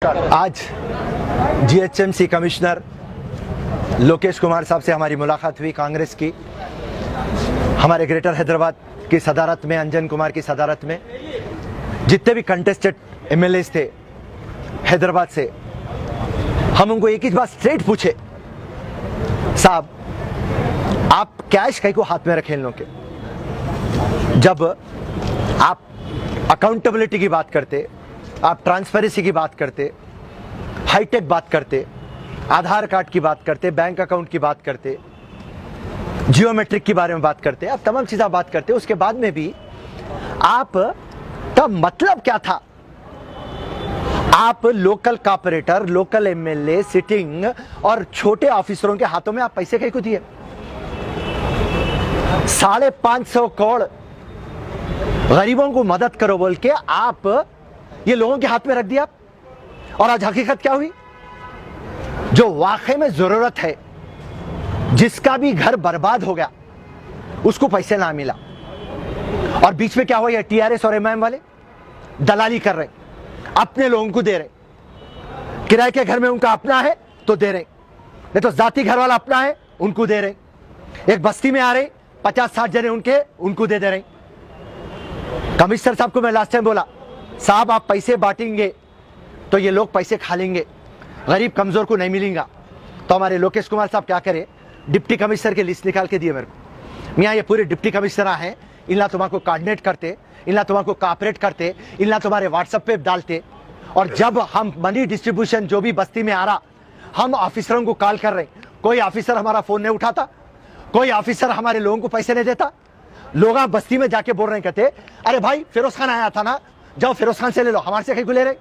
आज GHMC commissioner Lokesh Kumar साहब से हमारी मुलाकात हुई। कांग्रेस की हमारे ग्रेटर हैदराबाद की सदारत में, अंजन कुमार की सदारत में जितने भी कंटेस्टेड एमएलएस थे हैदराबाद से, हम उनको एक ही बात स्ट्रेट पूछे, साहब आप कैश कहीं को हाथ में रखे इन लोगों के? जब आप अकाउंटेबिलिटी की बात करते, आप ट्रांसपेरेंसी की बात करते, हाईटेक बात करते, आधार कार्ड की बात करते, बैंक अकाउंट की बात करते, जियोमेट्रिक के बारे में बात करते, आप तमाम चीज़ें बात करते, उसके बाद में भी आप का मतलब क्या था? आप local corporator, local MLA sitting और छोटे ऑफिसरों के हाथों में आप पैसे कहीं को दिए? 550 करोड़ गरीबों को मदद करो बोल के आप ये लोगों के हाथ में रख दिया। और आज हकीकत क्या हुई? जो वाकई में जरूरत है, जिसका भी घर बर्बाद हो गया, उसको पैसे ना मिला। और बीच में क्या हुआ? ये टीआरएस और एमआईएम वाले दलाली कर रहे, अपने लोगों को दे रहे। किराए के घर में उनका अपना है तो दे रहे, नहीं तो जाति घर वाला अपना है उनको दे रहे। एक बस्ती में आ रहे 50-60 जने उनके, उनको दे रहे। कमिश्नर साहब को मैं लास्ट टाइम बोला, साहब आप पैसे बांटेंगे तो ये लोग पैसे खा लेंगे, गरीब कमजोर को नहीं मिलेगा। तो हमारे लोकेश कुमार साहब क्या करे, डिप्टी कमिश्नर के लिस्ट निकाल के दिए मेरे को। मियाँ ये पूरे डिप्टी कमिश्नर हैं, इनला तुम्हारे कोऑर्डिनेट करते, इनला तुम्हारे को कॉपरेट करते, इनला तुम्हारे व्हाट्सएप पे डालते। और जब हम मनी डिस्ट्रीब्यूशन जो भी बस्ती में आ रहा, हम ऑफिसरों को कॉल कर रहे, कोई ऑफिसर हमारा फोन नहीं उठाता, कोई ऑफिसर हमारे लोगों को पैसे नहीं देता। लोग बस्ती में जाके बोल रहे, कहते अरे भाई फिरोज खान आया था ना, जाओ फिरोज खान से ले लो, हमारे से कहीं को ले रहे।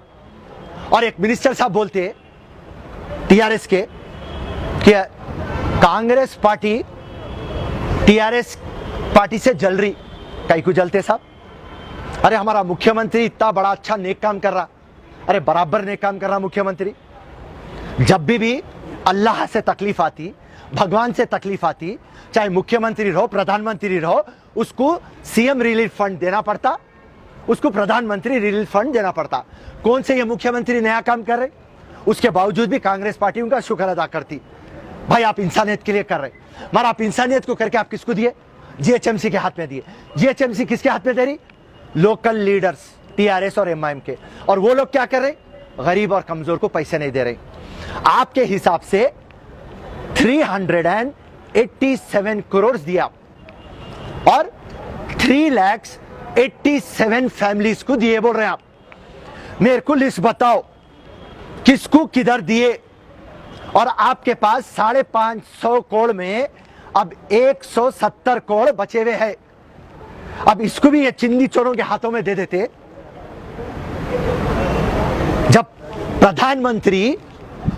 और एक मिनिस्टर साहब बोलते टीआरएस के कि कांग्रेस पार्टी टीआरएस पार्टी से जल रही। कहीं को जलते साहब? अरे हमारा मुख्यमंत्री इतना बड़ा अच्छा नेक काम कर रहा, अरे बराबर नेक काम कर रहा मुख्यमंत्री। जब भी अल्लाह से तकलीफ आती, भगवान से तकलीफ आती, चाहे मुख्यमंत्री रहो, प्रधानमंत्री रहो, उसको सीएम रिलीफ फंड देना पड़ता, उसको प्रधानमंत्री रिलीफ फंड देना पड़ता। कौन से ये मुख्यमंत्री नया काम कर रहे? उसके बावजूद भी कांग्रेस पार्टी उनका शुक्र अदा करती। भाई आप इंसानियत के लिए कर रहे, मगर आप इंसानियत को करके आप किसको दिए? जीएचएमसी के हाथ में दिए। जीएचएमसी किसके हाथ में दे रही? लोकल लीडर्स टीआरएस और एमआईएम के। और वो लोग क्या कर रहे? गरीब और कमजोर को पैसे नहीं दे रहे। आपके हिसाब से 387 करोड़ दिया और 3,87,000 फैमिलीज को दिए बोल रहे हैं आप। मेरे को लिस्ट बताओ किसको किधर दिए। और आपके पास 550 करोड़ में अब 170 करोड़ बचे हुए हैं। अब इसको भी ये चिंदी चोरों के हाथों में दे देते। जब प्रधानमंत्री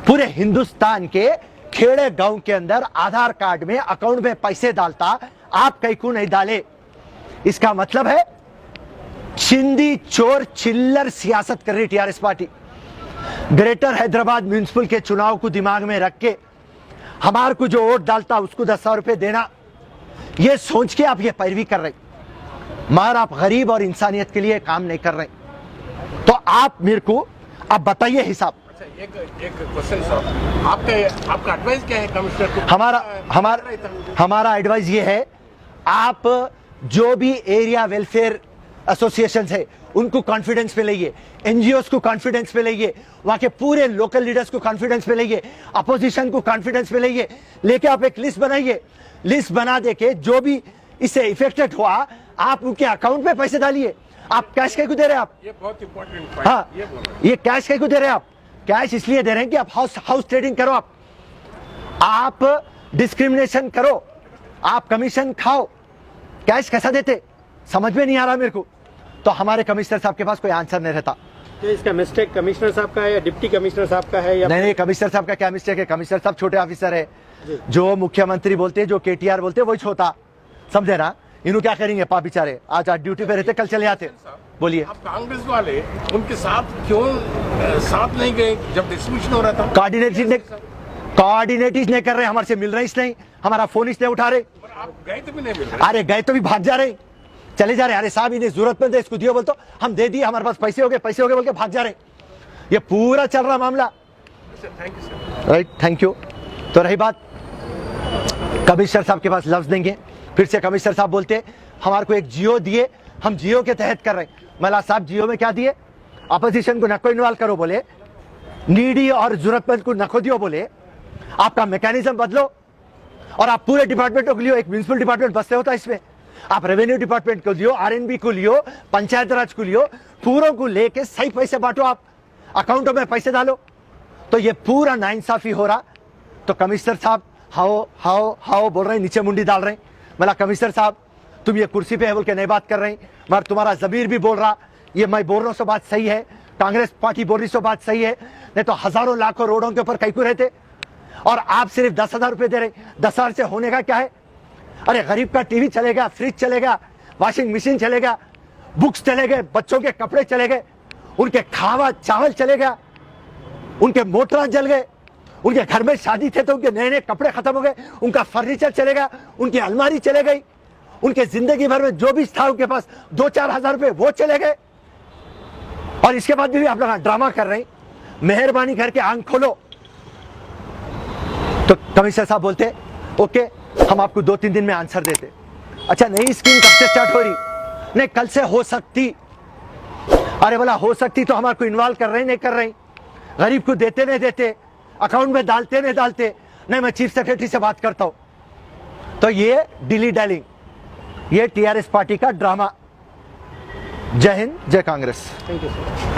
पूरे हिंदुस्तान के खेड़े गांव के अंदर आधार कार्ड में, अकाउंट में पैसे डालता, आप कहीं को नहीं डाले, इसका मतलब है चिंदी चोर चिल्लर सियासत कर रही TRS party. Greater Hyderabad municipal के चुनाव को दिमाग में रख के हमारे को जो वोट डालता उसको 10,000 रुपए देना, ये सोच के आप ये पैरवी कर रहे, मगर आप गरीब और इंसानियत के लिए काम नहीं कर रहे। तो आप मेरे को आप बताइए हिसाब। एक क्वेश्चन सर, आपका एडवाइस क्या है कमिश्नर को? हमारा एडवाइस ये है, आप जो भी एरिया वेलफेयर एसोसिएशन है उनको कॉन्फिडेंस पे लाइए, एनजीओस को कॉन्फिडेंस पे लाइए, वहां के पूरे लोकल लीडर्स को कॉन्फिडेंस पे लाइए, अपोजिशन को कॉन्फिडेंस पे लाइए, लेके आप एक लिस्ट बनाइए। लिस्ट बना देके जो भी इससे इफेक्टेड हुआ, आप उनके अकाउंट में पैसे डालिए। आप कैश कहीं को दे रहे हैं? आप ये बहुत इंपॉर्टेंट, हाँ, ये कैश कहीं को दे रहे हैं? आप कैश इसलिए दे रहे हैं कि आप हाउस ट्रेडिंग करो, आप डिस्क्रिमिनेशन करो, आप कमीशन खाओ। कैश कैसा देते समझ में नहीं आ रहा मेरे को। तो हमारे कमिश्नर साहब के पास कोई आंसर नहीं रहता। तो इसका मिस्टेक कमिश्नर साहब का है या डिप्टी कमिश्नर साहब का है? या नहीं, कमिश्नर साहब का क्या मिस्टेक है? कमिश्नर साहब छोटे ऑफिसर है, जो मुख्यमंत्री बोलते हैं, जो केटीआर बोलते हैं, वही छोटा, समझे ना? इन्हों क्या करेंगे पा बेचारे, आज ड्यूटी पे रहते, कल चले जाते। बोलिए। आप कांग्रेस वाले उनके साथ क्यों साथ नहीं गए जब डिस्ट्रीब्यूशन हो रहा था? कोऑर्डिनेटिव नहीं कर रहे, हमारे से मिल रहे इसलिए, हमारा फोन इसलिए उठा रहे। आप गए तो भी नहीं मिल रहे। अरे गए तो भी भाग जा रहे, चले जा रहे। अरे साहब इन्हें जरूरतमंद है, इसको दियो बोल तो हम दे दिए, हमारे पास पैसे हो गए बोल के भाग जा रहे। ये पूरा चल रहा मामला। Thank you sir. Right, thank you. तो रही बात, कमिश्नर साहब के पास लफ्ज देंगे, फिर से कमिश्नर साहब बोलते हमारे को एक जियो दिए, हम जियो के तहत कर रहे हैं। मला साहब जियो में क्या दिए? अपोजिशन को नको इन्वॉल्व करो बोले, नीडी और जरूरतमंद को नको दियो बोले, आपका मैकेनिज्म बदलो और आप पूरे डिपार्टमेंटों को लियो। एक म्यूनिसिपल डिपार्टमेंट बसते होता है इसमें, आप रेवेन्यू डिपार्टमेंट को लियो, आरएनबी को लियो, पंचायत राज को लियो, पूरों को लेके सही पैसे बांटो, आप अकाउंटों में पैसे डालो। तो ये पूरा नाइंसाफी हो रहा। तो कमिश्नर साहब हाओ हाओ हाओ बोल रहे हैं, नीचे मुंडी डाल रहे हैं। मतलब कमिश्नर साहब तुम ये कुर्सी पे है बोल के नहीं बात कर रहे हैं, मगर तुम्हारा जमीर भी बोल रहा, ये मैं बोल रहा हूँ सो बात सही है, कांग्रेस पार्टी बोल रही सो बात सही है, नहीं तो हजारों लाखों रोडों के ऊपर कई को रहते और आप सिर्फ 10,000 रुपए दे रहे। 10,000 से होने का क्या है? अरे गरीब का टीवी चलेगा, फ्रिज चलेगा, वॉशिंग मशीन चलेगा, बुक्स चले गए, बच्चों के कपड़े चले गए, उनके खावा चावल चले गया, उनके मोटर जल गए, उनके घर में शादी थे तो उनके नए नए कपड़े खत्म हो गए, उनका फर्नीचर चलेगा, उनकी अलमारी चले गई, उनके जिंदगी भर में जो भी था उनके पास 2-4 हजार रुपए वो चले गए। और इसके बाद भी आप लोग ड्रामा कर रहे हैं। मेहरबानी करके आंख खोलो। तो कमिश्नर साहब बोलते ओके हम आपको 2-3 दिन में आंसर देते। अच्छा, नई स्कीम कब से स्टार्ट हो रही? नहीं, कल से हो सकती। अरे बोला हो सकती तो हमारे को इन्वॉल्व कर रहे नहीं कर रहे, गरीब को देते नहीं देते, अकाउंट में डालते नहीं डालते, नहीं मैं चीफ सेक्रेटरी से बात करता हूं। तो ये डिली डैलिंग, ये टीआरएस पार्टी का ड्रामा। जय हिंद, जय कांग्रेस। Thank you sir.